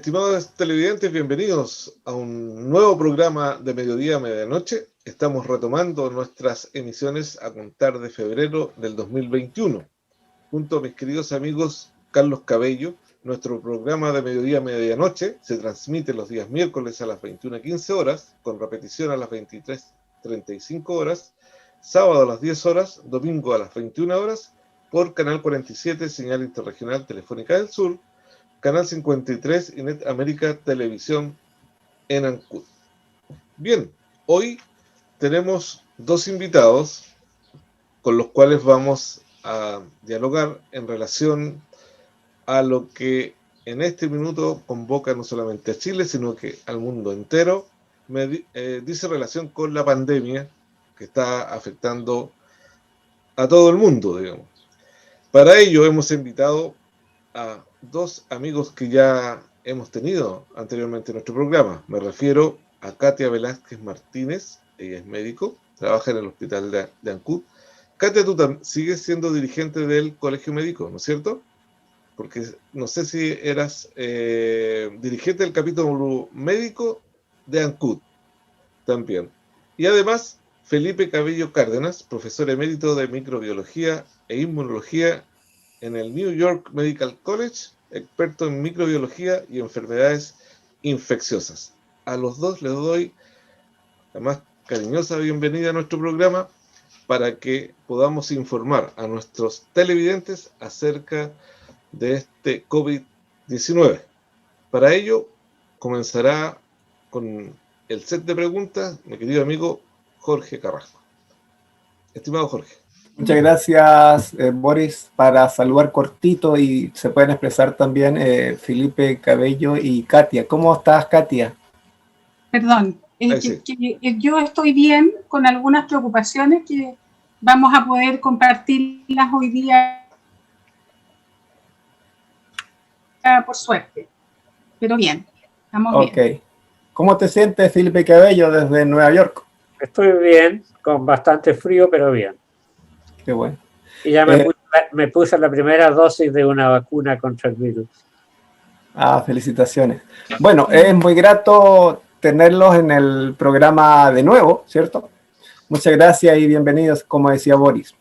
Estimados televidentes, bienvenidos a un nuevo programa de Mediodía a Medianoche. Estamos retomando nuestras emisiones a contar de febrero del 2021. Junto a mis queridos amigos Carlos Cabello, nuestro programa de Mediodía a Medianoche se transmite los días miércoles a las 21:15 horas, con repetición a las 23:35 horas, sábado a las 10 horas, domingo a las 21 horas, por Canal 47, señal interregional Telefónica del Sur, Canal 53 y Net América Televisión en Ancud. Bien, hoy tenemos dos invitados con los cuales vamos a dialogar en relación a lo que en este minuto convoca no solamente a Chile, sino que al mundo entero. Dice relación con la pandemia que está afectando a todo el mundo, digamos. Para ello hemos invitado a dos amigos que ya hemos tenido anteriormente en nuestro programa. Me refiero a Katia Velázquez Martínez, ella es médico, trabaja en el hospital de Ancud. Katia, tú sigues siendo dirigente del colegio médico, ¿no es cierto? Porque no sé si eras dirigente del capítulo médico de Ancud también. Y además, Felipe Cabello Cárdenas, profesor emérito de microbiología e inmunología en el New York Medical College, experto en microbiología y enfermedades infecciosas. A los dos les doy la más cariñosa bienvenida a nuestro programa para que podamos informar a nuestros televidentes acerca de este COVID-19. Para ello, comenzará con el set de preguntas mi querido amigo Jorge Carrasco. Estimado Jorge. Muchas gracias, Boris, para saludar cortito, y se pueden expresar también Felipe Cabello y Katia. ¿Cómo estás, Katia? Perdón, yo estoy bien, con algunas preocupaciones que vamos a poder compartirlas hoy día, por suerte, pero bien, estamos bien. ¿Cómo te sientes, Felipe Cabello, desde Nueva York? Estoy bien, con bastante frío, pero bien. Qué bueno. Y ya me puse la primera dosis de una vacuna contra el virus. Felicitaciones. Bueno, es muy grato tenerlos en el programa de nuevo, ¿cierto? Muchas gracias y bienvenidos, como decía Boris.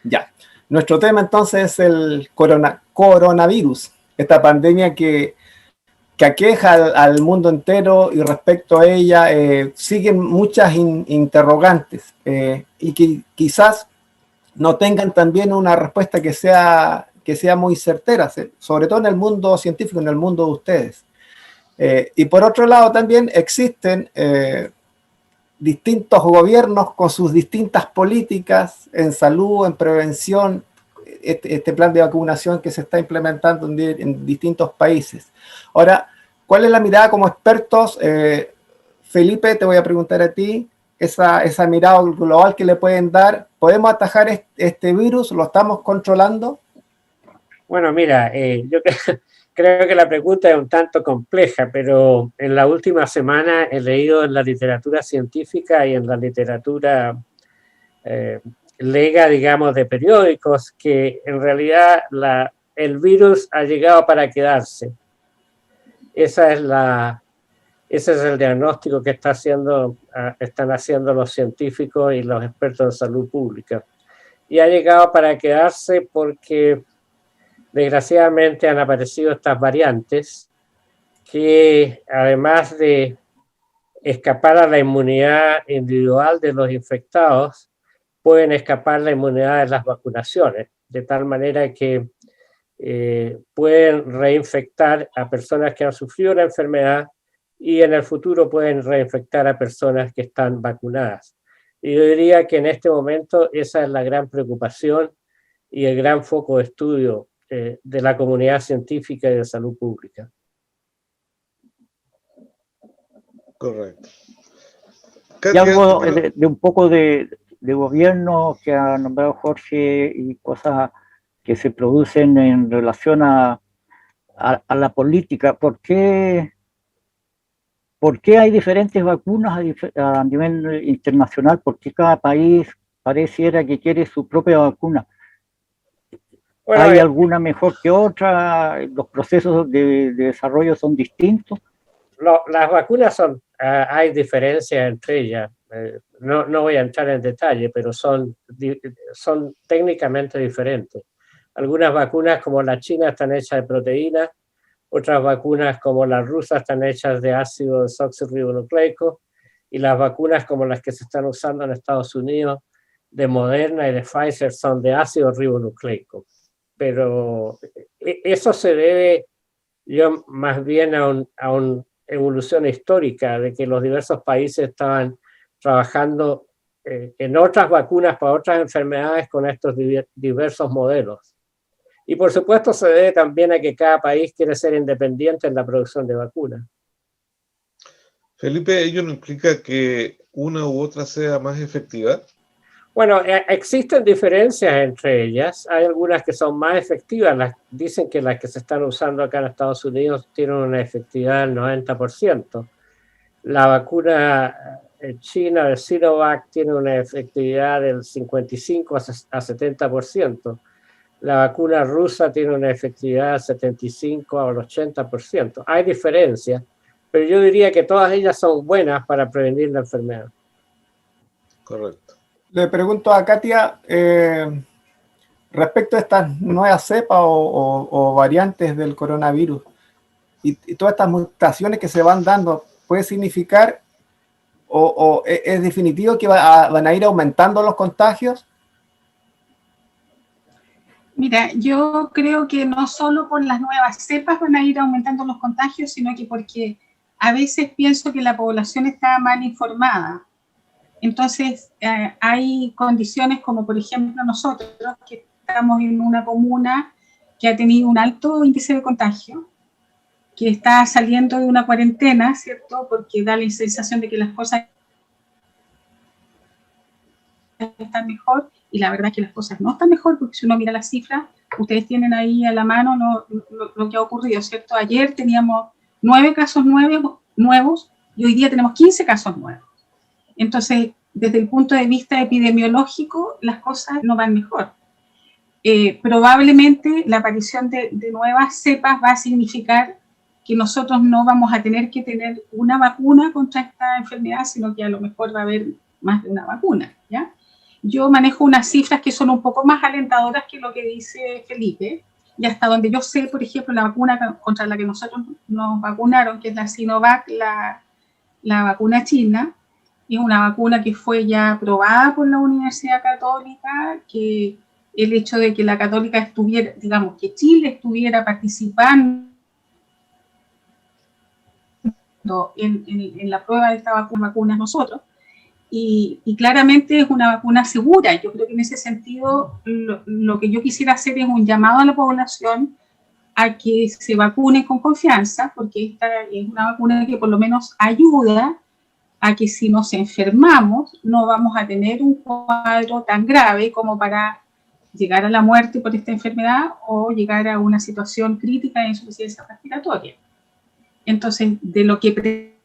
Ya, nuestro tema entonces es el coronavirus, esta pandemia que aqueja al mundo entero, y respecto a ella siguen muchas interrogantes y que quizás no tengan también una respuesta que sea muy certera, sobre todo en el mundo científico, en el mundo de ustedes. Y por otro lado también existen distintos gobiernos con sus distintas políticas en salud, en prevención, este plan de vacunación que se está implementando en distintos países. Ahora, ¿cuál es la mirada como expertos? Felipe, te voy a preguntar a ti, esa mirada global que le pueden dar. ¿Podemos atajar este virus? ¿Lo estamos controlando? Bueno, mira, yo creo que la pregunta es un tanto compleja, pero en la última semana he leído en la literatura científica y en la literatura lega, digamos, de periódicos, que en realidad el virus ha llegado para quedarse. Ese es el diagnóstico que están haciendo los científicos y los expertos en salud pública. Y ha llegado para quedarse porque desgraciadamente han aparecido estas variantes que, además de escapar a la inmunidad individual de los infectados, pueden escapar la inmunidad de las vacunaciones, de tal manera que pueden reinfectar a personas que han sufrido la enfermedad, y en el futuro pueden reinfectar a personas que están vacunadas. Y yo diría que en este momento esa es la gran preocupación y el gran foco de estudio de la comunidad científica y de salud pública. Correcto. Y algo de un poco de gobierno que ha nombrado Jorge, y cosas que se producen en relación a la política. ¿Por qué hay diferentes vacunas a nivel internacional? ¿Por qué cada país pareciera que quiere su propia vacuna? Bueno, ¿hay alguna mejor que otra? ¿Los procesos de desarrollo son distintos? Las vacunas hay diferencias entre ellas. No voy a entrar en detalle, pero son técnicamente diferentes. Algunas vacunas como la china están hechas de proteínas, otras vacunas como las rusas están hechas de ácido desoxirribonucleico, y las vacunas como las que se están usando en Estados Unidos de Moderna y de Pfizer son de ácido ribonucleico. Pero eso se debe yo más bien a una evolución histórica de que los diversos países estaban trabajando en otras vacunas para otras enfermedades con estos diversos modelos. Y por supuesto se debe también a que cada país quiere ser independiente en la producción de vacunas. Felipe, ¿ello no implica que una u otra sea más efectiva? Bueno, existen diferencias entre ellas. Hay algunas que son más efectivas. Dicen que las que se están usando acá en Estados Unidos tienen una efectividad del 90%. La vacuna china de Sinovac tiene una efectividad del 55 a 70%. La vacuna rusa tiene una efectividad del 75 al 80%. Hay diferencias, pero yo diría que todas ellas son buenas para prevenir la enfermedad. Correcto. Le pregunto a Katia, respecto a estas nuevas cepas o variantes del coronavirus y todas estas mutaciones que se van dando, ¿puede significar o es definitivo que van a ir aumentando los contagios? Mira, yo creo que no solo por las nuevas cepas van a ir aumentando los contagios, sino que porque a veces pienso que la población está mal informada. Entonces, hay condiciones como, por ejemplo, nosotros, que estamos en una comuna que ha tenido un alto índice de contagio, que está saliendo de una cuarentena, ¿cierto? Porque da la sensación de que las cosas están mejor, y la verdad es que las cosas no están mejor, porque si uno mira las cifras, ustedes tienen ahí a la mano lo que ha ocurrido, ¿cierto? Ayer teníamos 9 casos nuevos y hoy día tenemos 15 casos nuevos. Entonces, desde el punto de vista epidemiológico, las cosas no van mejor. Probablemente la aparición de nuevas cepas va a significar que nosotros no vamos a tener que tener una vacuna contra esta enfermedad, sino que a lo mejor va a haber más de una vacuna, ¿ya? Yo manejo unas cifras que son un poco más alentadoras que lo que dice Felipe, y hasta donde yo sé, por ejemplo, la vacuna contra la que nosotros nos vacunaron, que es la Sinovac, la vacuna china, es una vacuna que fue ya aprobada por la Universidad Católica, que el hecho de que la Católica estuviera, digamos, que Chile estuviera participando en la prueba de esta vacuna nosotros, y claramente es una vacuna segura. Yo creo que en ese sentido lo que yo quisiera hacer es un llamado a la población a que se vacune con confianza, porque esta es una vacuna que por lo menos ayuda a que si nos enfermamos no vamos a tener un cuadro tan grave como para llegar a la muerte por esta enfermedad o llegar a una situación crítica de insuficiencia respiratoria. Entonces, de lo que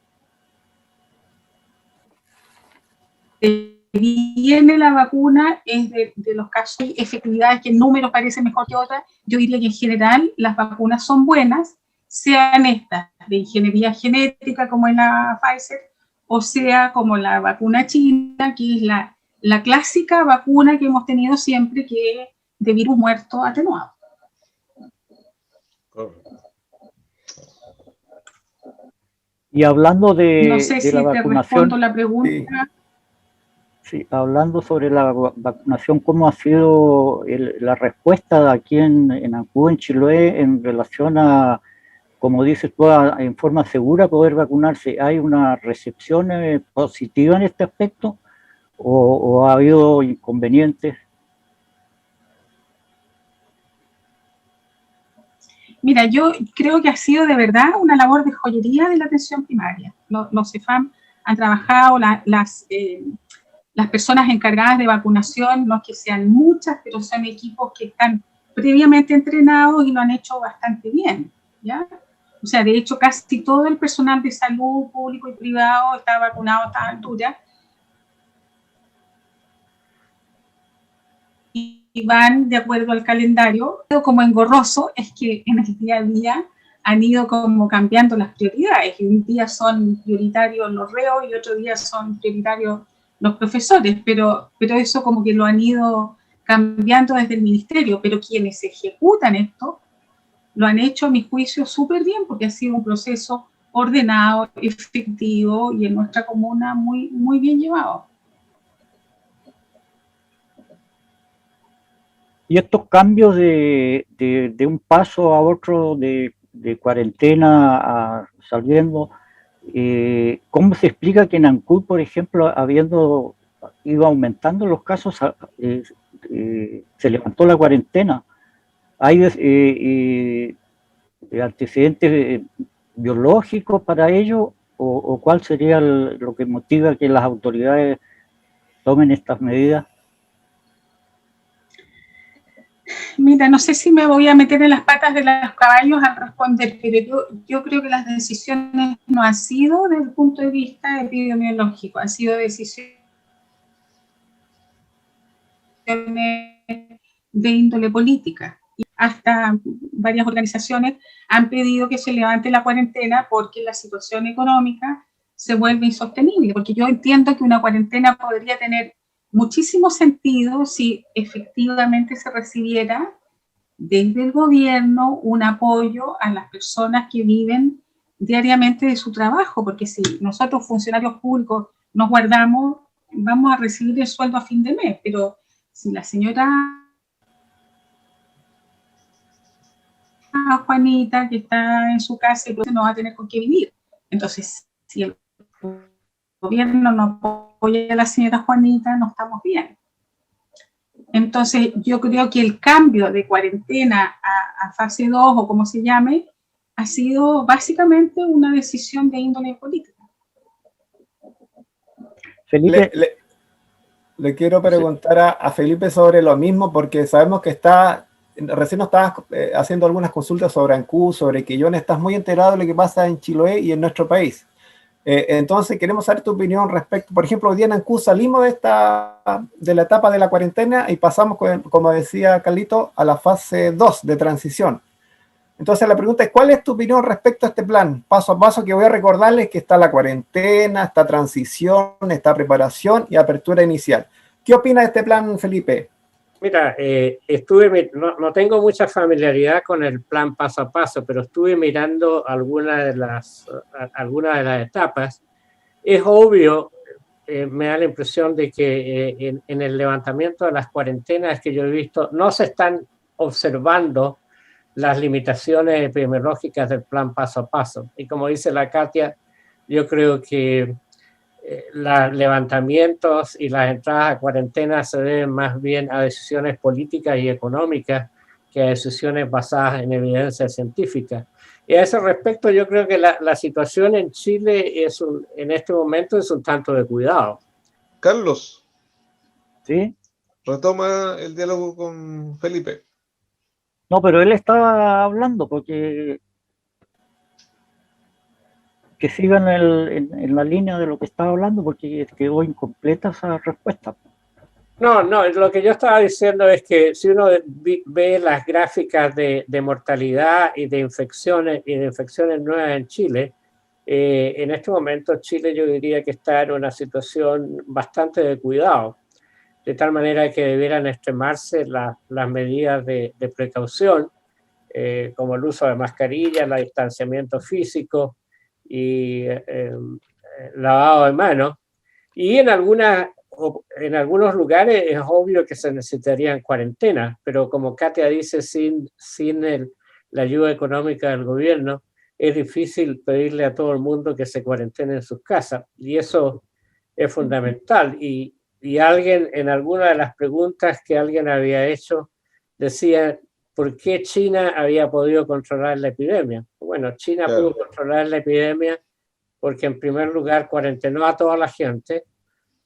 viene la vacuna es de los casos de efectividades que en números parece mejor que otras. Yo diría que en general las vacunas son buenas, sean estas de ingeniería genética como en la Pfizer, o sea como la vacuna china, que es la clásica vacuna que hemos tenido siempre, que es de virus muerto atenuado. Y hablando no sé si la vacunación, te respondo la pregunta. Sí, hablando sobre la vacunación, ¿cómo ha sido la respuesta de aquí en Ancud, en Chiloé, en relación a, como dices tú, en forma segura poder vacunarse? ¿Hay una recepción positiva en este aspecto o ha habido inconvenientes? Mira, yo creo que ha sido de verdad una labor de joyería de la atención primaria. Los CEFAM han trabajado, las personas encargadas de vacunación, no es que sean muchas, pero son equipos que están previamente entrenados y lo han hecho bastante bien, ¿ya? O sea, de hecho, casi todo el personal de salud público y privado está vacunado a esta altura. Y van de acuerdo al calendario. Como engorroso es que en el día a día han ido como cambiando las prioridades. Y un día son prioritarios los reos y otro día son prioritarios los profesores, pero eso como que lo han ido cambiando desde el ministerio. Pero quienes ejecutan esto lo han hecho, a mi juicio, súper bien, porque ha sido un proceso ordenado, efectivo y en nuestra comuna muy, muy bien llevado. Y estos cambios de un paso a otro de cuarentena a saliendo, ¿cómo se explica que en Ancud, por ejemplo, habiendo ido aumentando los casos, se levantó la cuarentena? ¿Hay antecedentes biológicos para ello? ¿O cuál sería lo que motiva que las autoridades tomen estas medidas? Mira, no sé si me voy a meter en las patas de los caballos al responder, pero yo creo que las decisiones no han sido desde el punto de vista epidemiológico, han sido decisiones de índole política. Y hasta varias organizaciones han pedido que se levante la cuarentena porque la situación económica se vuelve insostenible, porque yo entiendo que una cuarentena podría tener muchísimo sentido si efectivamente se recibiera desde el gobierno un apoyo a las personas que viven diariamente de su trabajo, porque si nosotros funcionarios públicos nos guardamos, vamos a recibir el sueldo a fin de mes, pero si la señora Juanita, que está en su casa, no va a tener con qué vivir. Entonces, si el gobierno no apoya a la señora Juanita, no estamos bien. Entonces, yo creo que el cambio de cuarentena a fase 2, o como se llame, ha sido básicamente una decisión de índole política. Felipe, le quiero preguntar a Felipe sobre lo mismo, porque sabemos que recién nos estabas haciendo algunas consultas sobre Ancud, sobre Quillón, estás muy enterado de lo que pasa en Chiloé y en nuestro país. Entonces queremos saber tu opinión respecto, por ejemplo, hoy día en Ancud salimos de la etapa de la cuarentena y pasamos, como decía Carlito, a la fase 2 de transición. Entonces la pregunta es, ¿cuál es tu opinión respecto a este plan? Paso a paso, que voy a recordarles que está la cuarentena, está transición, está preparación y apertura inicial. ¿Qué opina de este plan, Felipe? Mira, no tengo mucha familiaridad con el plan paso a paso, pero estuve mirando algunas de las etapas. Es obvio, me da la impresión de que en el levantamiento de las cuarentenas que yo he visto, no se están observando las limitaciones epidemiológicas del plan paso a paso. Y como dice la Katia, yo creo que los levantamientos y las entradas a cuarentena se deben más bien a decisiones políticas y económicas que a decisiones basadas en evidencia científica. Y a ese respecto yo creo que la situación en Chile en este momento es un tanto de cuidado. Carlos. ¿Sí? Retoma el diálogo con Felipe. No, pero él estaba hablando porque que sigan en la línea de lo que estaba hablando, porque quedó incompleta esa respuesta. No, lo que yo estaba diciendo es que si uno ve las gráficas de mortalidad y de infecciones nuevas en Chile, en este momento Chile yo diría que está en una situación bastante de cuidado, de tal manera que debieran extremarse las medidas de precaución, como el uso de mascarillas, el distanciamiento físico y lavado de manos. Y en algunos lugares es obvio que se necesitarían cuarentenas, pero como Katia dice, sin la ayuda económica del gobierno, es difícil pedirle a todo el mundo que se cuarentene en sus casas, y eso es fundamental. Y alguien, en alguna de las preguntas que alguien había hecho, decía, ¿por qué China había podido controlar la epidemia? Bueno, China pudo controlar la epidemia porque en primer lugar cuarentenó a toda la gente,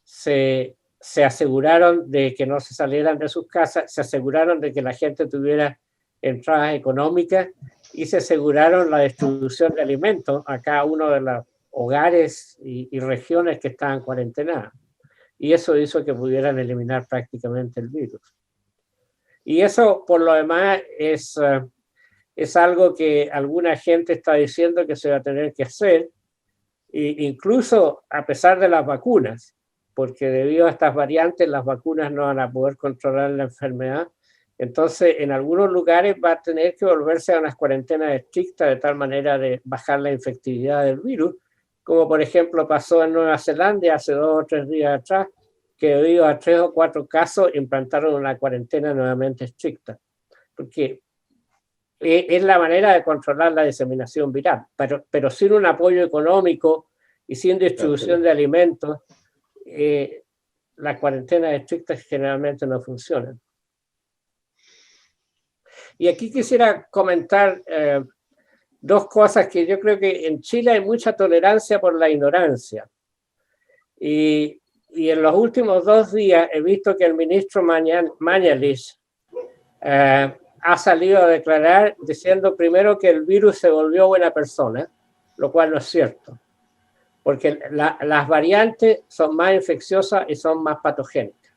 se aseguraron de que no se salieran de sus casas, se aseguraron de que la gente tuviera entradas económicas y se aseguraron la distribución de alimentos a cada uno de los hogares y regiones que estaban cuarentenadas. Y eso hizo que pudieran eliminar prácticamente el virus. Y eso, por lo demás, es algo que alguna gente está diciendo que se va a tener que hacer, e incluso a pesar de las vacunas, porque debido a estas variantes las vacunas no van a poder controlar la enfermedad. Entonces, en algunos lugares va a tener que volverse a unas cuarentenas estrictas de tal manera de bajar la infectividad del virus, como por ejemplo pasó en Nueva Zelanda hace 2 o 3 días atrás, que debido a 3 o 4 casos implantaron una cuarentena nuevamente estricta, porque es la manera de controlar la diseminación viral, pero sin un apoyo económico y sin distribución de alimentos, las cuarentenas estrictas generalmente no funcionan. Y aquí quisiera comentar 2 cosas que yo creo que en Chile hay mucha tolerancia por la ignorancia. Y en los últimos 2 días he visto que el ministro Mañalich ha salido a declarar diciendo primero que el virus se volvió buena persona, lo cual no es cierto, porque las variantes son más infecciosas y son más patogénicas,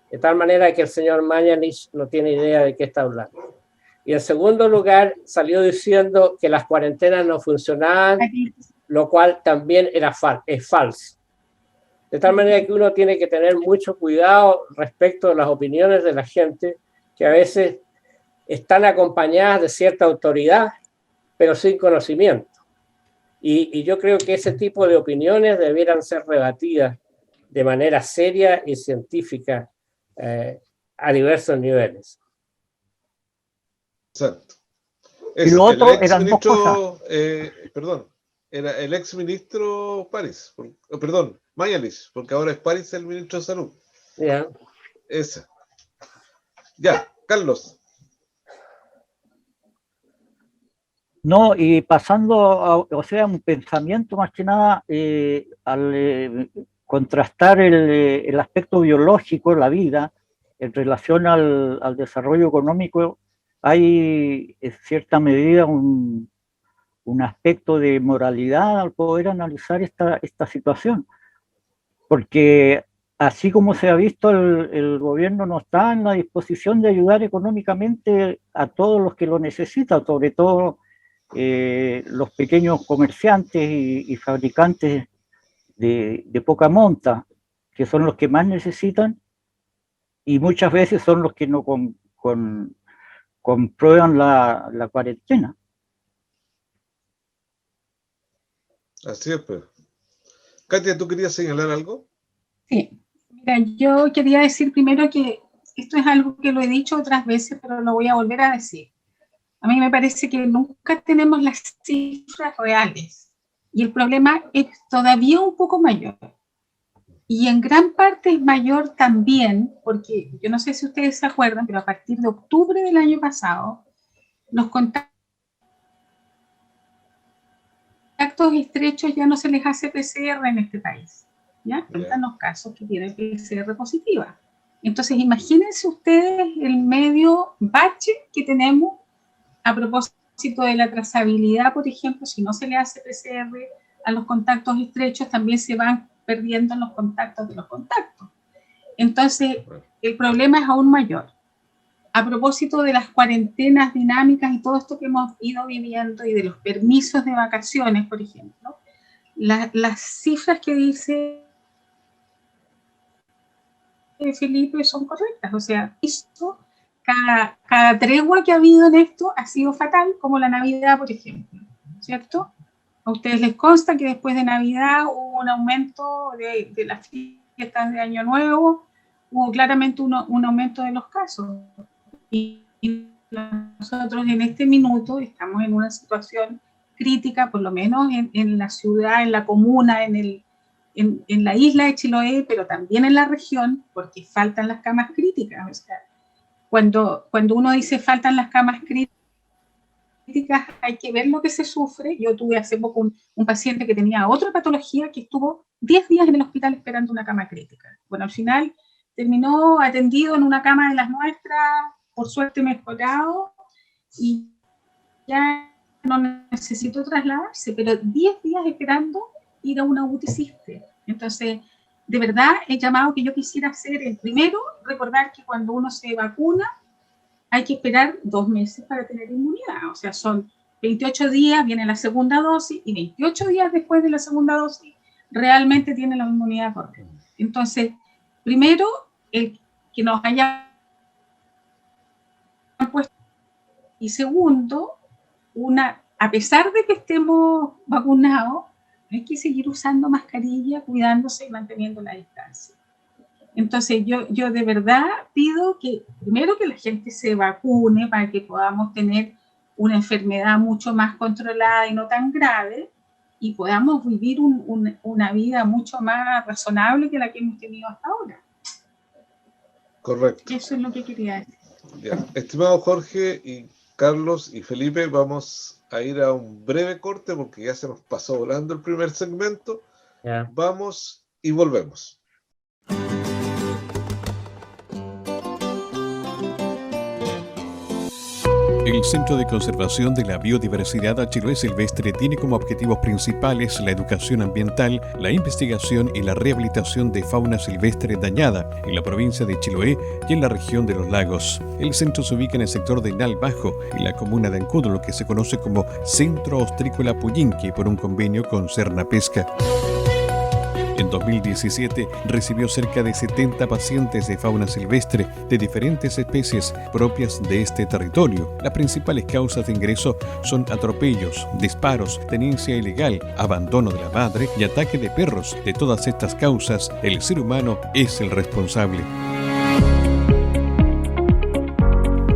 de tal manera que el señor Mañalich no tiene idea de qué está hablando. Y en segundo lugar, salió diciendo que las cuarentenas no funcionaban, lo cual también es falso. De tal manera que uno tiene que tener mucho cuidado respecto a las opiniones de la gente, que a veces están acompañadas de cierta autoridad, pero sin conocimiento. Y yo creo que ese tipo de opiniones debieran ser rebatidas de manera seria y científica a diversos niveles. Exacto. Y lo otro eran 2 cosas. Perdón, era el ex ministro París, perdón, Mañalich, porque ahora es París el ministro de Salud. Yeah. Esa. Ya, Carlos. No, y pasando a un pensamiento más que nada al contrastar el aspecto biológico de la vida en relación al desarrollo económico, hay en cierta medida un aspecto de moralidad al poder analizar esta situación, porque así como se ha visto, el gobierno no está en la disposición de ayudar económicamente a todos los que lo necesitan, sobre todo los pequeños comerciantes y fabricantes de poca monta, que son los que más necesitan y muchas veces son los que no comprueban la cuarentena. Así es, pues. Katia, ¿tú querías señalar algo? Sí, mira, yo quería decir primero que esto es algo que lo he dicho otras veces, pero lo voy a volver a decir. A mí me parece que nunca tenemos las cifras reales y el problema es todavía un poco mayor. Y en gran parte es mayor también, porque yo no sé si ustedes se acuerdan, pero a partir de octubre del año pasado, los contactos estrechos ya no se les hace PCR en este país. ¿Ya? Cuentan los casos que tienen PCR positiva. Entonces, imagínense ustedes el medio bache que tenemos a propósito de la trazabilidad, por ejemplo, si no se le hace PCR a los contactos estrechos, también se van perdiendo los contactos de los contactos. Entonces, el problema es aún mayor. A propósito de las cuarentenas dinámicas y todo esto que hemos ido viviendo y de los permisos de vacaciones, por ejemplo, las cifras que dice Felipe son correctas. O sea, esto, cada tregua que ha habido en esto ha sido fatal, como la Navidad, por ejemplo, ¿cierto? A ustedes les consta que después de Navidad hubo un aumento de las fiestas de Año Nuevo, hubo claramente un aumento de los casos. Y nosotros en este minuto estamos en una situación crítica, por lo menos en la ciudad, en la comuna, en la isla de Chiloé, pero también en la región, porque faltan las camas críticas. O sea, cuando uno dice faltan las camas críticas, hay que ver lo que se sufre. Yo tuve hace poco un paciente que tenía otra patología que estuvo 10 días en el hospital esperando una cama crítica. Bueno, al final terminó atendido en una cama de las nuestras, por suerte mejorado, y ya no necesitó trasladarse, pero 10 días esperando ir a una UTI. Entonces, de verdad, el llamado que yo quisiera hacer es, primero, recordar que cuando uno se vacuna, hay que esperar 2 meses para tener inmunidad. O sea, son 28 días, viene la segunda dosis, y 28 días después de la segunda dosis, realmente tiene la inmunidad correcta. Entonces, primero, el que nos haya puesto, y segundo, a pesar de que estemos vacunados, hay que seguir usando mascarilla, cuidándose y manteniendo la distancia. Entonces, yo de verdad pido que, primero, que la gente se vacune para que podamos tener una enfermedad mucho más controlada y no tan grave, y podamos vivir una vida mucho más razonable que la que hemos tenido hasta ahora. Correcto. Eso es lo que quería decir. Ya. Estimado Jorge y Carlos y Felipe, vamos a ir a un breve corte porque ya se nos pasó volando el primer segmento. Ya. Vamos y volvemos. El Centro de Conservación de la Biodiversidad Chiloé Silvestre tiene como objetivos principales la educación ambiental, la investigación y la rehabilitación de fauna silvestre dañada en la provincia de Chiloé y en la región de los lagos. El centro se ubica en el sector de Nal Bajo, en la comuna de Ancud, lo que se conoce como Centro Ostrícola Puyinqui, por un convenio con Serna Pesca. En 2017 recibió cerca de 70 pacientes de fauna silvestre de diferentes especies propias de este territorio. Las principales causas de ingreso son atropellos, disparos, tenencia ilegal, abandono de la madre y ataque de perros. De todas estas causas, el ser humano es el responsable.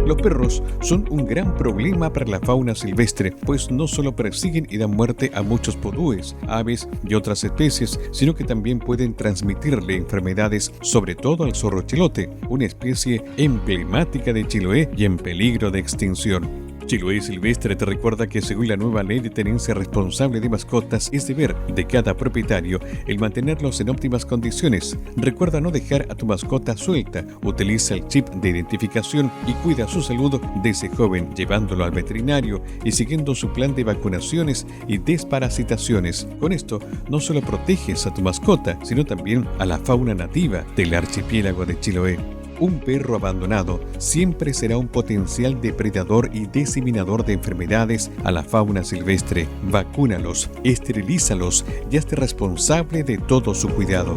Los perros son un gran problema para la fauna silvestre, pues no solo persiguen y dan muerte a muchos pudúes, aves y otras especies, sino que también pueden transmitirle enfermedades, sobre todo al zorro chilote, una especie emblemática de Chiloé y en peligro de extinción. Chiloé Silvestre te recuerda que según la nueva ley de tenencia responsable de mascotas, es deber de cada propietario el mantenerlos en óptimas condiciones. Recuerda no dejar a tu mascota suelta, utiliza el chip de identificación y cuida su salud desde joven, llevándolo al veterinario y siguiendo su plan de vacunaciones y desparasitaciones. Con esto no solo proteges a tu mascota, sino también a la fauna nativa del archipiélago de Chiloé. Un perro abandonado siempre será un potencial depredador y diseminador de enfermedades a la fauna silvestre. Vacúnalos, esterilízalos y hazte responsable de todo su cuidado.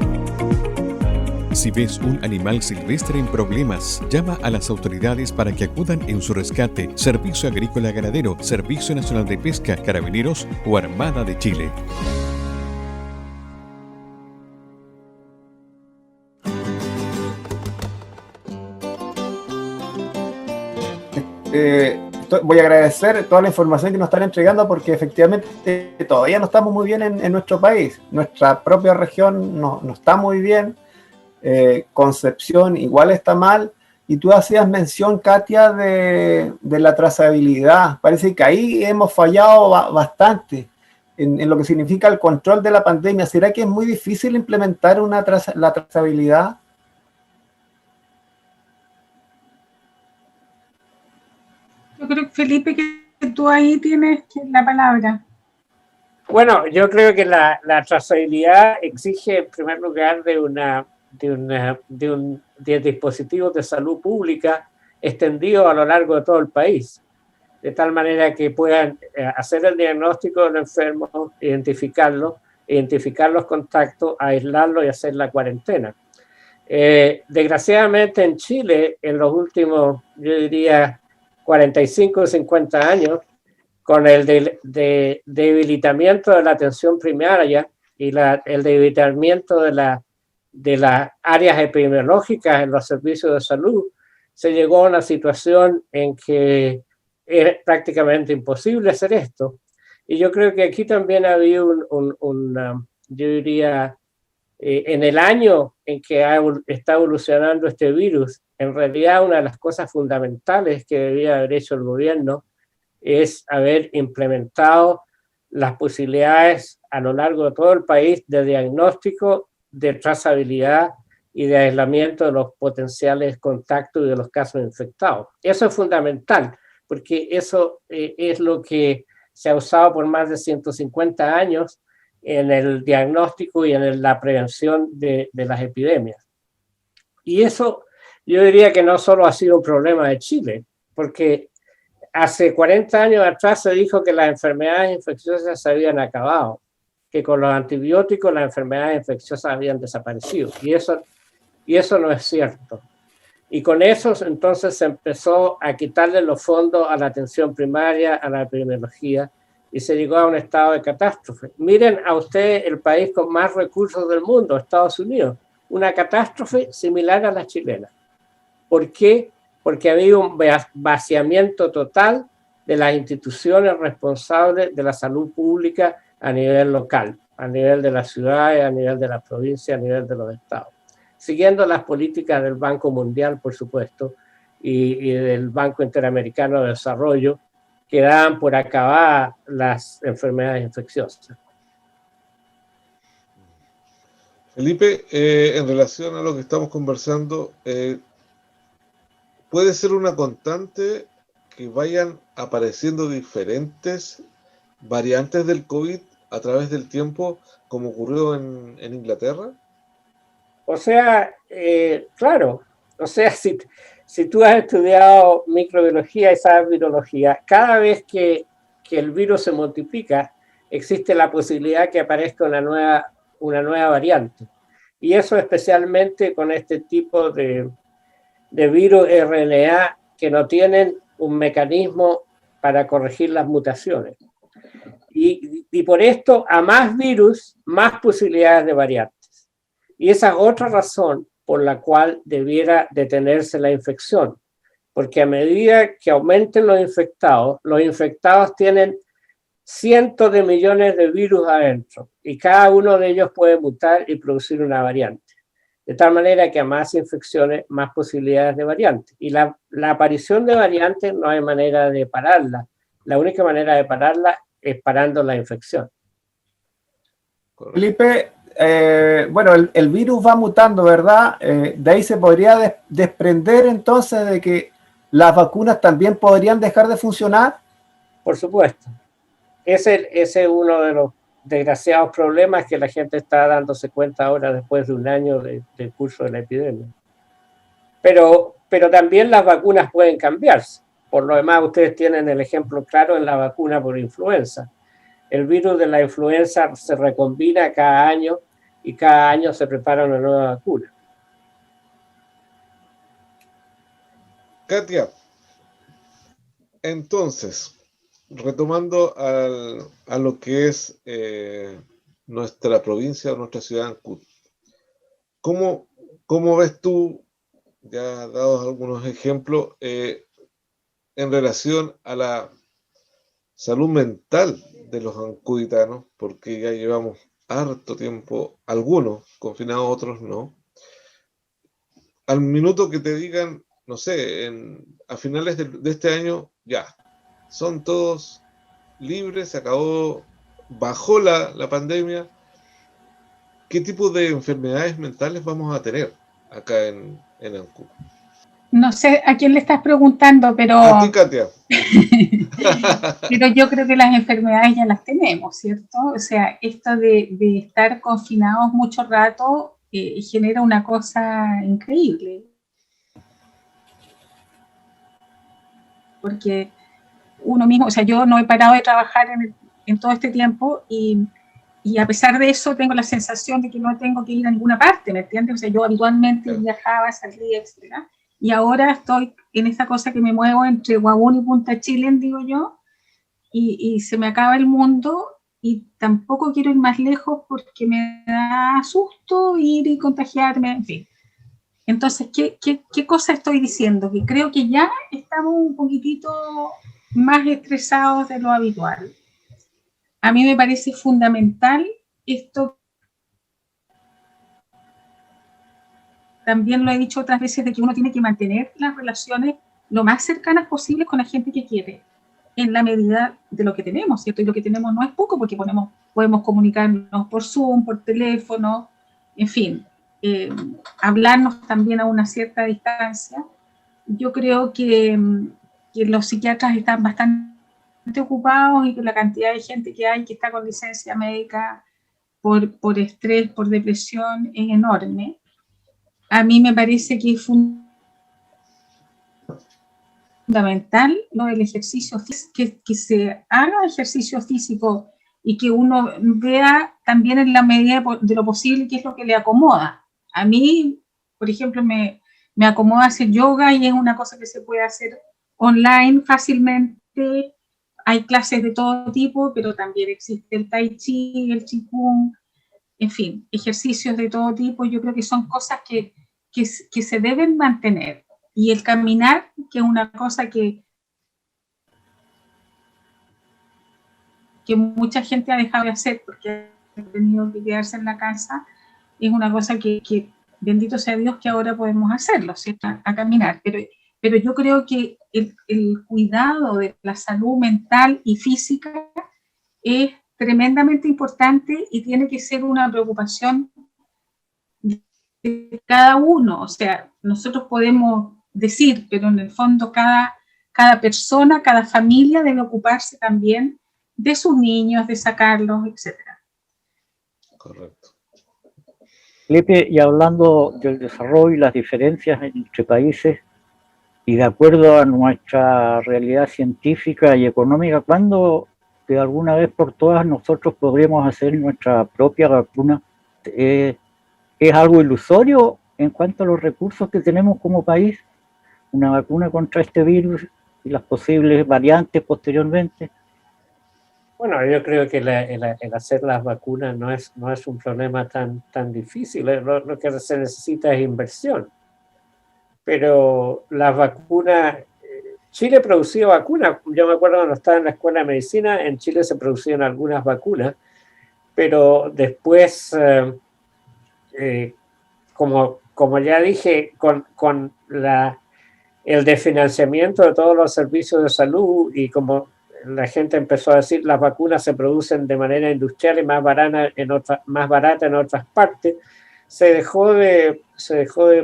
Si ves un animal silvestre en problemas, llama a las autoridades para que acudan en su rescate. Servicio Agrícola Ganadero, Servicio Nacional de Pesca, Carabineros o Armada de Chile. Voy a agradecer toda la información que nos están entregando porque efectivamente todavía no estamos muy bien en nuestro país. Nuestra propia región no está muy bien. Concepción igual está mal. Y tú hacías mención, Katia, de la trazabilidad. Parece que ahí hemos fallado bastante en lo que significa el control de la pandemia. ¿Será que es muy difícil implementar la trazabilidad? Yo creo, Felipe, que tú ahí tienes la palabra. Bueno, yo creo que la trazabilidad exige en primer lugar de dispositivos de salud pública extendidos a lo largo de todo el país, de tal manera que puedan hacer el diagnóstico del enfermo, identificar los contactos, aislarlo y hacer la cuarentena. Desgraciadamente en Chile, en los últimos, yo diría, 45 o 50 años, con el debilitamiento de la atención primaria y el debilitamiento de las áreas epidemiológicas en los servicios de salud, se llegó a una situación en que era prácticamente imposible hacer esto. Y yo creo que aquí también ha habido yo diría, en el año en que está evolucionando este virus, en realidad una de las cosas fundamentales que debía haber hecho el gobierno es haber implementado las posibilidades a lo largo de todo el país de diagnóstico, de trazabilidad y de aislamiento de los potenciales contactos y de los casos infectados. Eso es fundamental, porque eso es lo que se ha usado por más de 150 años en el diagnóstico y en la prevención de las epidemias. Y eso yo diría que no solo ha sido un problema de Chile, porque hace 40 años atrás se dijo que las enfermedades infecciosas se habían acabado, que con los antibióticos las enfermedades infecciosas habían desaparecido, y eso no es cierto. Y con eso entonces se empezó a quitarle los fondos a la atención primaria, a la epidemiología, y se llegó a un estado de catástrofe. Miren a ustedes el país con más recursos del mundo, Estados Unidos, una catástrofe similar a la chilena. ¿Por qué? Porque ha habido un vaciamiento total de las instituciones responsables de la salud pública a nivel local, a nivel de las ciudades, a nivel de las provincias, a nivel de los estados, siguiendo las políticas del Banco Mundial, por supuesto, y del Banco Interamericano de Desarrollo, que dan por acabar las enfermedades infecciosas. Felipe, en relación a lo que estamos conversando, ¿puede ser una constante que vayan apareciendo diferentes variantes del COVID a través del tiempo, como ocurrió en Inglaterra? O sea, claro, o sea, si tú has estudiado microbiología y sabes virología, cada vez que el virus se multiplica, existe la posibilidad que aparezca una nueva variante. Y eso especialmente con este tipo de virus RNA que no tienen un mecanismo para corregir las mutaciones. Y por esto, a más virus, más posibilidades de variantes. Y esa es otra razón por la cual debiera detenerse la infección. Porque a medida que aumenten los infectados tienen cientos de millones de virus adentro. Y cada uno de ellos puede mutar y producir una variante. De tal manera que a más infecciones, más posibilidades de variantes. Y la aparición de variantes no hay manera de pararla. La única manera de pararla es parando la infección. Felipe, bueno, el virus va mutando, ¿verdad? De ahí se podría desprender entonces de que las vacunas también podrían dejar de funcionar. Por supuesto. Ese es uno de los desgraciados problemas que la gente está dándose cuenta ahora después de un año del curso de la epidemia. Pero también las vacunas pueden cambiarse. Por lo demás, ustedes tienen el ejemplo claro en la vacuna por influenza. El virus de la influenza se recombina cada año y cada año se prepara una nueva vacuna. Katia, entonces, retomando a lo que es nuestra provincia o nuestra ciudad de Ancud, ¿cómo ves tú, ya dados algunos ejemplos, en relación a la salud mental de los ancuditanos, porque ya llevamos harto tiempo, algunos confinados, otros no? Al minuto que te digan, no sé, a finales de este año, ya, son todos libres, se acabó, bajó la pandemia, ¿qué tipo de enfermedades mentales vamos a tener acá en Ancud? No sé a quién le estás preguntando, pero... A ti, Katia. Pero yo creo que las enfermedades ya las tenemos, ¿cierto? O sea, esto de estar confinados mucho rato genera una cosa increíble. Porque uno mismo, o sea, yo no he parado de trabajar en todo este tiempo y a pesar de eso tengo la sensación de que no tengo que ir a ninguna parte, ¿me entiendes? O sea, yo habitualmente viajaba, salía, etc. Y ahora estoy en esta cosa que me muevo entre Guabún y Punta Chilén, digo yo, y se me acaba el mundo y tampoco quiero ir más lejos porque me da susto ir y contagiarme, en fin. Entonces, ¿qué cosa estoy diciendo? Que creo que ya estamos un poquitito más estresados de lo habitual. A mí me parece fundamental esto. También lo he dicho otras veces, de que uno tiene que mantener las relaciones lo más cercanas posibles con la gente que quiere, en la medida de lo que tenemos, ¿cierto? Y lo que tenemos no es poco, porque podemos comunicarnos por Zoom, por teléfono, en fin, hablarnos también a una cierta distancia. Yo creo que los psiquiatras están bastante ocupados y que la cantidad de gente que hay que está con licencia médica por estrés, por depresión, es enorme. A mí me parece que es fundamental lo del ejercicio físico, que se haga ejercicio físico y que uno vea también en la medida de lo posible qué es lo que le acomoda. A mí, por ejemplo, me acomoda hacer yoga y es una cosa que se puede hacer online fácilmente. Hay clases de todo tipo, pero también existe el tai chi, el qigong, en fin, ejercicios de todo tipo. Yo creo que son cosas que se deben mantener. Y el caminar, que es una cosa que mucha gente ha dejado de hacer porque ha tenido que quedarse en la casa, es una cosa que bendito sea Dios que ahora podemos hacerlo, ¿cierto? A caminar. Pero yo creo que el cuidado de la salud mental y física es tremendamente importante y tiene que ser una preocupación de cada uno. O sea, nosotros podemos decir, pero en el fondo cada persona, cada familia debe ocuparse también de sus niños, de sacarlos, etc. Correcto. Lepe, y hablando del desarrollo y las diferencias entre países, y de acuerdo a nuestra realidad científica y económica, ¿cuándo de alguna vez por todas nosotros podremos hacer nuestra propia vacuna? ¿Es algo ilusorio en cuanto a los recursos que tenemos como país? ¿Una vacuna contra este virus y las posibles variantes posteriormente? Bueno, yo creo que el hacer las vacunas no es un problema tan difícil. Lo que se necesita es inversión. Pero las vacunas, Chile producía vacunas. Yo me acuerdo cuando estaba en la escuela de medicina, en Chile se producían algunas vacunas, pero después, como ya dije, con el desfinanciamiento de todos los servicios de salud y como la gente empezó a decir las vacunas se producen de manera industrial y más barata en otras partes, se dejó de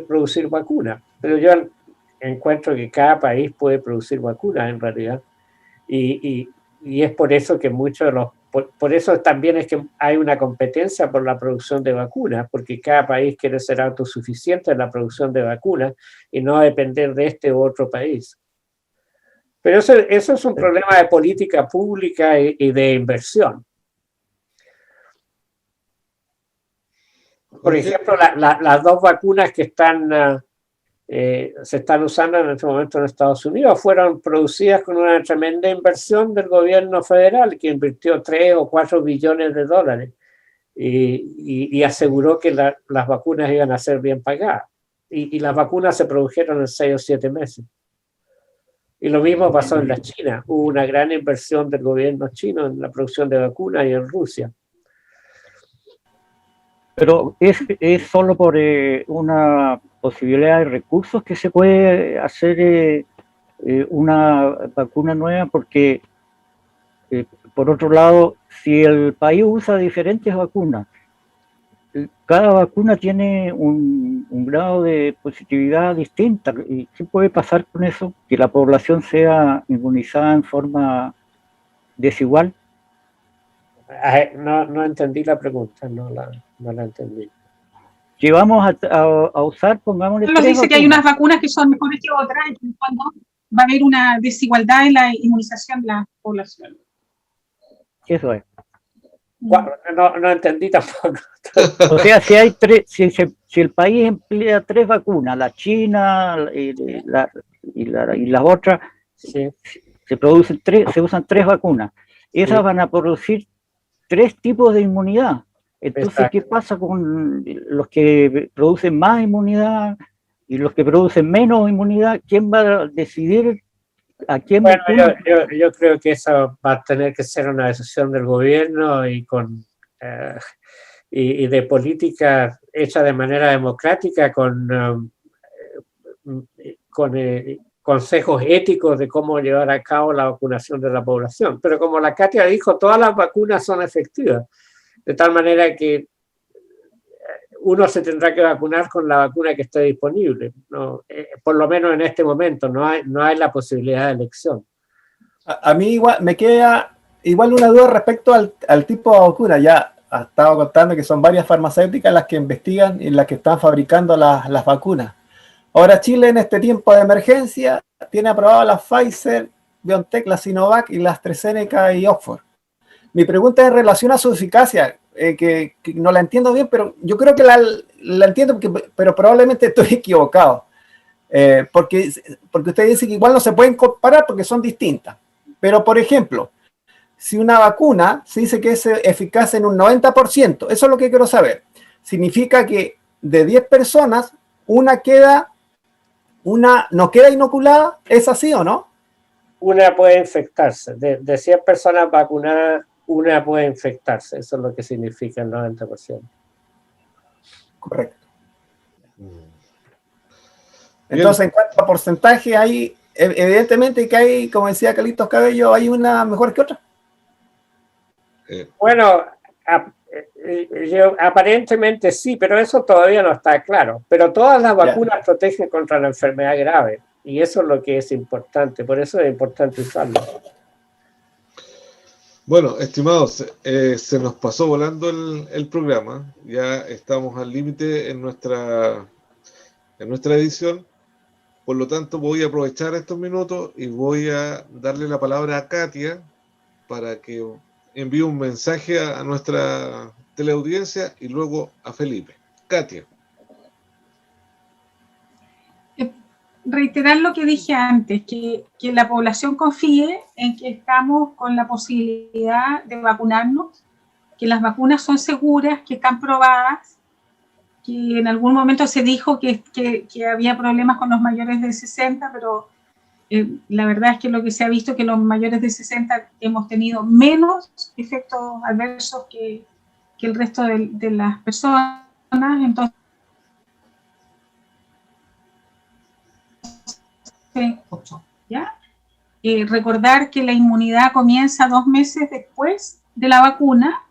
producir vacunas. Pero yo encuentro que cada país puede producir vacunas en realidad y es por eso que por eso también es que hay una competencia por la producción de vacunas, porque cada país quiere ser autosuficiente en la producción de vacunas y no depender de este u otro país. Pero eso es un problema de política pública y de inversión. Por ejemplo, las dos vacunas que se están usando en este momento en Estados Unidos fueron producidas con una tremenda inversión del gobierno federal que invirtió 3 o 4 billones de dólares y aseguró que las vacunas iban a ser bien pagadas. Y las vacunas se produjeron en 6 o 7 meses. Y lo mismo pasó en la China. Hubo una gran inversión del gobierno chino en la producción de vacunas y en Rusia. Pero es solo por una posibilidad de recursos que se puede hacer una vacuna nueva, porque por otro lado, si el país usa diferentes vacunas, cada vacuna tiene un grado de positividad distinta. ¿Y qué puede pasar con eso? Que la población sea inmunizada en forma desigual. No entendí la pregunta, no la entendí. Que vamos a usar, pongámosle. Nos dice que hay unas vacunas que son mejores que otras y cuando va a haber una desigualdad en la inmunización de la población. Eso es. No entendí tampoco. O sea, si el país emplea 3 vacunas, la China y las otras, sí, se usan 3 vacunas. Esas van a producir 3 tipos de inmunidad. Entonces, exacto, ¿qué pasa con los que producen más inmunidad y los que producen menos inmunidad? ¿Quién va a decidir a quién? Bueno, yo creo que eso va a tener que ser una decisión del gobierno y de política hecha de manera democrática con consejos éticos de cómo llevar a cabo la vacunación de la población. Pero como la Katia dijo, todas las vacunas son efectivas, de tal manera que uno se tendrá que vacunar con la vacuna que esté disponible. ¿No? Por lo menos en este momento no hay la posibilidad de elección. A mí igual me queda una duda respecto al tipo de vacuna. Ya ha estado contando que son varias farmacéuticas las que investigan y las que están fabricando las vacunas. Ahora Chile en este tiempo de emergencia tiene aprobado la Pfizer, BioNTech, la Sinovac y la AstraZeneca y Oxford. Mi pregunta es en relación a su eficacia, que no la entiendo bien, pero yo creo que la entiendo, pero probablemente estoy equivocado. Porque usted dice que igual no se pueden comparar porque son distintas. Pero, por ejemplo, si una vacuna se dice que es eficaz en un 90%, eso es lo que quiero saber. Significa que de 10 personas, una no queda inoculada, ¿es así o no? Una puede infectarse. De 100 personas vacunadas, una puede infectarse. Eso es lo que significa el 90%. Correcto. Entonces, en cuanto a porcentaje, hay, evidentemente que hay, como decía Carlitos Cabello, hay una mejor que otra. Bueno, aparentemente sí, pero eso todavía no está claro. Pero todas las vacunas protegen contra la enfermedad grave, y eso es lo que es importante, por eso es importante usarlo. Bueno, estimados, se nos pasó volando el programa, ya estamos al límite en nuestra edición, por lo tanto voy a aprovechar estos minutos y voy a darle la palabra a Katia para que envíe un mensaje a nuestra teleaudiencia y luego a Felipe. Katia. Reiterar lo que dije antes, que la población confíe en que estamos con la posibilidad de vacunarnos, que las vacunas son seguras, que están probadas, que en algún momento se dijo que había problemas con los mayores de 60, pero la verdad es que lo que se ha visto es que los mayores de 60 hemos tenido menos efectos adversos que el resto de las personas. Entonces, ¿ya? Recordar que la inmunidad comienza 2 meses después de la vacuna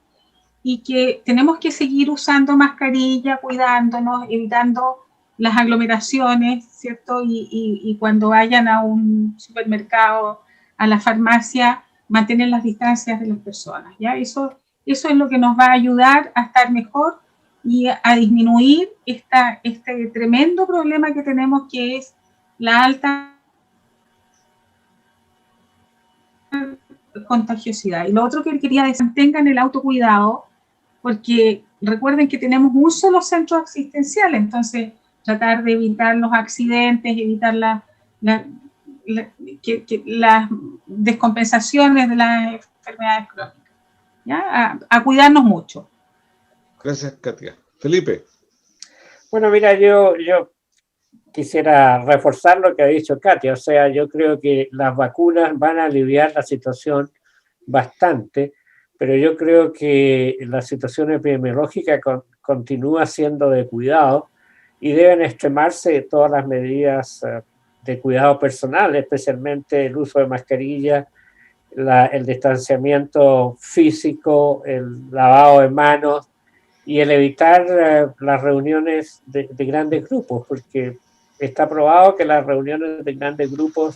y que tenemos que seguir usando mascarilla, cuidándonos, evitando las aglomeraciones, ¿cierto? Y cuando vayan a un supermercado, a la farmacia, mantener las distancias de las personas, ¿ya? Eso es lo que nos va a ayudar a estar mejor y a disminuir este tremendo problema que tenemos, que es la alta contagiosidad. Y lo otro que quería decir, mantengan el autocuidado, porque recuerden que tenemos un solo centro asistencial, entonces tratar de evitar los accidentes, evitar las descompensaciones de las enfermedades crónicas. ¿Ya? A cuidarnos mucho. Gracias, Katia. Felipe. Bueno, mira, yo quisiera reforzar lo que ha dicho Katia. O sea, yo creo que las vacunas van a aliviar la situación bastante, pero yo creo que la situación epidemiológica continúa siendo de cuidado y deben extremarse todas las medidas de cuidado personal, especialmente el uso de mascarilla, el distanciamiento físico, el lavado de manos y el evitar las reuniones de grandes grupos, porque está probado que las reuniones de grandes grupos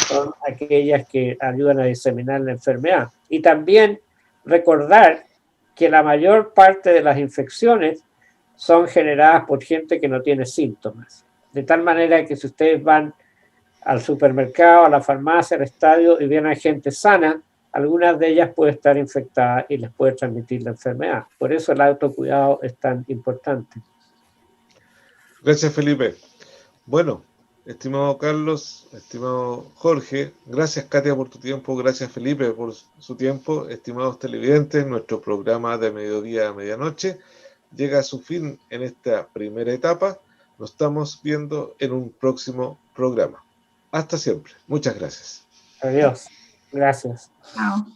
son aquellas que ayudan a diseminar la enfermedad. Y también recordar que la mayor parte de las infecciones son generadas por gente que no tiene síntomas. De tal manera que si ustedes van al supermercado, a la farmacia, al estadio y ven a gente sana, algunas de ellas pueden estar infectadas y les puede transmitir la enfermedad. Por eso el autocuidado es tan importante. Gracias, Felipe. Bueno, estimado Carlos, estimado Jorge, gracias, Katia, por tu tiempo, gracias, Felipe, por su tiempo. Estimados televidentes, nuestro programa de mediodía a medianoche llega a su fin en esta primera etapa. Nos estamos viendo en un próximo programa. Hasta siempre. Muchas gracias. Adiós. Gracias. Chao.